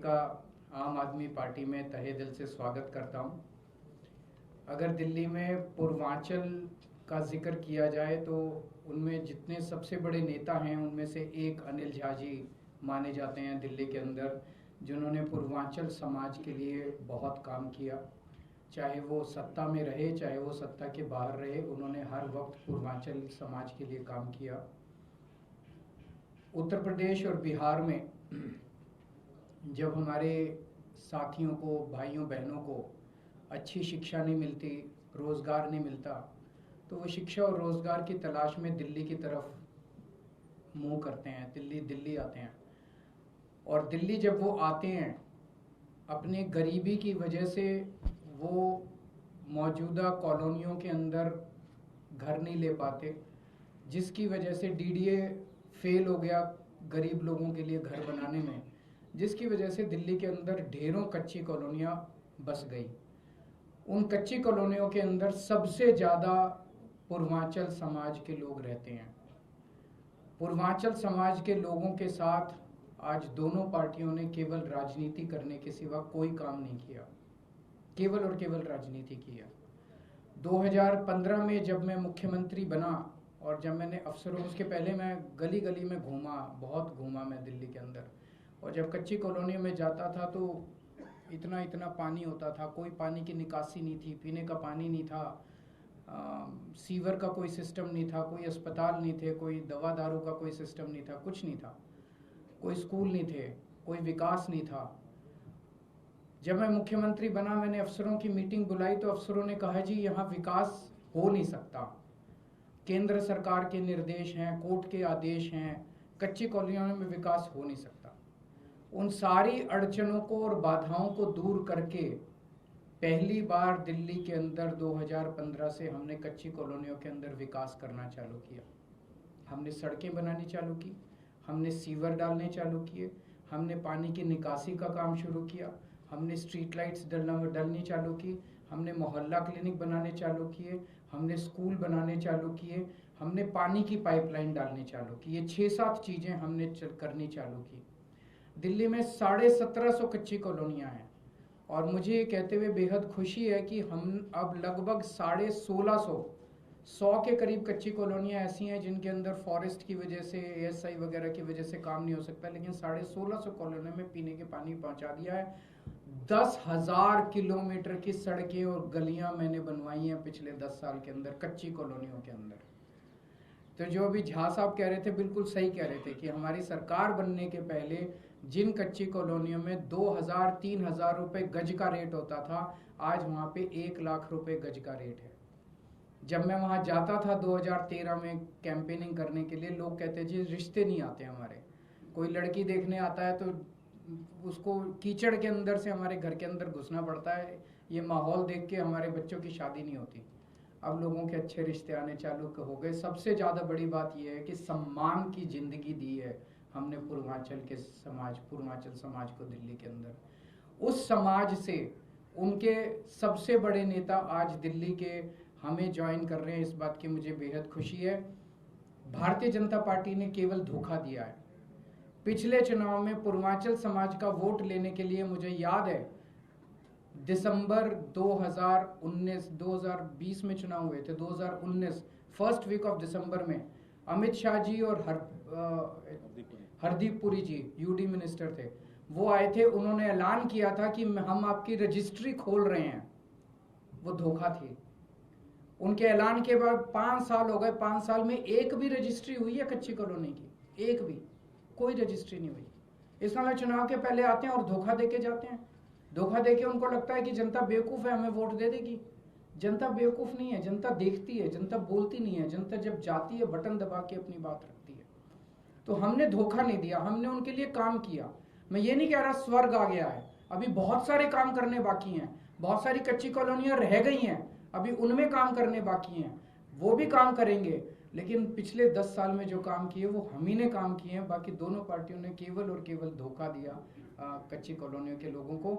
का आम आदमी पार्टी में तहे दिल से स्वागत करता हूं। अगर दिल्ली में पूर्वांचल का जिक्र किया जाए तो उनमें जितने सबसे बड़े नेता हैं उनमें से एक अनिल झा जी माने जाते हैं दिल्ली के अंदर, जिन्होंने पूर्वांचल समाज के लिए बहुत काम किया। चाहे वो सत्ता में रहे चाहे वो सत्ता के बाहर रहे, उन्होंने हर वक्त पूर्वांचल समाज के लिए काम किया। उत्तर प्रदेश और बिहार में जब हमारे साथियों को, भाइयों बहनों को अच्छी शिक्षा नहीं मिलती, रोज़गार नहीं मिलता, तो वो शिक्षा और रोज़गार की तलाश में दिल्ली की तरफ मुंह करते हैं, दिल्ली आते हैं। और दिल्ली जब वो आते हैं, अपनी गरीबी की वजह से वो मौजूदा कॉलोनियों के अंदर घर नहीं ले पाते, जिसकी वजह से डीडीए फेल हो गया गरीब लोगों के लिए घर बनाने में, जिसकी वजह से दिल्ली के अंदर ढेरों कच्ची कॉलोनियाँ बस गई। उन कच्ची कॉलोनियों के अंदर सबसे ज़्यादा पूर्वांचल समाज के लोग रहते हैं। पूर्वांचल समाज के लोगों के साथ आज दोनों पार्टियों ने केवल राजनीति करने के सिवा कोई काम नहीं किया, केवल और केवल राजनीति किया। 2015 में जब मैं मुख्यमंत्री बना और जब मैंने अफसरों, उसके पहले मैं गली गली में घूमा, बहुत घूमा मैं दिल्ली के अंदर, और जब कच्ची कॉलोनी में जाता था तो इतना इतना पानी होता था, कोई पानी की निकासी नहीं थी, पीने का पानी नहीं था, सीवर का कोई सिस्टम नहीं था, कोई अस्पताल नहीं थे, कोई दवा दारू का कोई सिस्टम नहीं था, कुछ नहीं था, कोई स्कूल नहीं थे, कोई विकास नहीं था। जब मैं मुख्यमंत्री बना, मैंने अफसरों की मीटिंग बुलाई तो अफसरों ने कहा जी यहाँ विकास हो नहीं सकता, केंद्र सरकार के निर्देश हैं, कोर्ट के आदेश हैं, कच्ची कॉलोनियों में विकास हो नहीं सकता। उन सारी अड़चनों को और बाधाओं को दूर करके पहली बार दिल्ली के अंदर 2015 से हमने कच्ची कॉलोनियों के अंदर विकास करना चालू किया। हमने सड़कें बनानी चालू की, हमने सीवर डालने चालू किए, हमने पानी की निकासी का काम शुरू किया, हमने स्ट्रीट लाइट्स डालनी चालू की, हमने मोहल्ला क्लिनिक बनाने चालू किए, हमने स्कूल बनाने चालू किए, हमने पानी की पाइपलाइन डालने चालू की। ये 6-7 चीज़ें हमने करनी चालू की। दिल्ली में 1750 कच्ची कॉलोनियाँ हैं और मुझे ये कहते हुए बेहद खुशी है कि हम अब लगभग 1650 के करीब कच्ची कॉलोनियाँ ऐसी हैं जिनके अंदर फॉरेस्ट की वजह से, एएसआई वगैरह की वजह से काम नहीं हो सकता, लेकिन 1650 कॉलोनियों में पीने के पानी पहुंचा दिया है। 10,000 किलोमीटर की सड़कें और गलियां मैंने बनवाई हैं पिछले 10 साल के अंदर कच्ची कॉलोनियों के अंदर। तो जो अभी झा साहब कह रहे थे बिल्कुल सही कह रहे थे कि हमारी सरकार बनने के पहले जिन कच्ची कॉलोनियों में 2,000-3,000 रुपए गज का रेट होता था, आज वहाँ पे 1 लाख रुपए गज का रेट है। जब मैं वहाँ जाता था 2013 में कैंपेनिंग करने के लिए, लोग कहते जी रिश्ते नहीं आते हमारे, कोई लड़की देखने आता है तो उसको कीचड़ के अंदर से हमारे घर के अंदर घुसना पड़ता है, ये माहौल देख के हमारे बच्चों की शादी नहीं होती। अब लोगों के अच्छे रिश्ते आने चालू हो गए। सबसे ज़्यादा बड़ी बात यह है कि सम्मान की ज़िंदगी दी है हमने पूर्वांचल समाज को दिल्ली के अंदर। उस समाज से उनके सबसे बड़े नेता आज दिल्ली के हमें ज्वाइन कर रहे हैं, इस बात की मुझे बेहद खुशी है। भारतीय जनता पार्टी ने केवल धोखा दिया है। पिछले चुनाव में पूर्वांचल समाज का वोट लेने के लिए, मुझे याद है दिसंबर 2020 में चुनाव हुए थे, 2019 फर्स्ट वीक ऑफ दिसंबर में अमित शाह जी और हरदीप पुरी जी यूडी मिनिस्टर थे, वो आए थे, उन्होंने ऐलान किया था कि हम आपकी रजिस्ट्री खोल रहे हैं। वो धोखा थी। उनके ऐलान के बाद 5 साल हो गए, 5 साल में एक भी रजिस्ट्री हुई है कच्ची कॉलोनी की? एक भी, कोई रजिस्ट्री नहीं हुई। इस समय चुनाव के पहले आते हैं और धोखा देके जाते हैं। धोखा देके उनको लगता है कि जनता बेवकूफ है, हमें वोट दे देगी। जनता बेवकूफ नहीं है, जनता देखती है, जनता बोलती नहीं है, जनता जब जाती है बटन दबा के अपनी बात रखती है। तो हमने धोखा नहीं दिया, हमने उनके लिए काम किया। मैं ये नहीं कह रहा स्वर्ग आ गया है, अभी बहुत सारे काम करने बाकी हैं, बहुत सारी कच्ची कॉलोनियां रह गई हैं, अभी उनमें काम करने बाकी हैं, वो भी काम करेंगे। लेकिन पिछले 10 साल में जो काम किए वो हम ही ने काम किए हैं। बाकी दोनों पार्टियों ने केवल और केवल धोखा दिया कच्ची कॉलोनियों के लोगों को,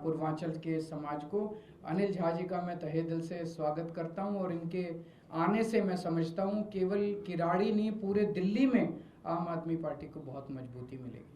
पूर्वांचल के समाज को। अनिल झा जी का मैं तहे दिल से स्वागत करता हूं और इनके आने से मैं समझता हूं केवल किराड़ी नहीं, पूरे दिल्ली में आम आदमी पार्टी को बहुत मजबूती मिलेगी।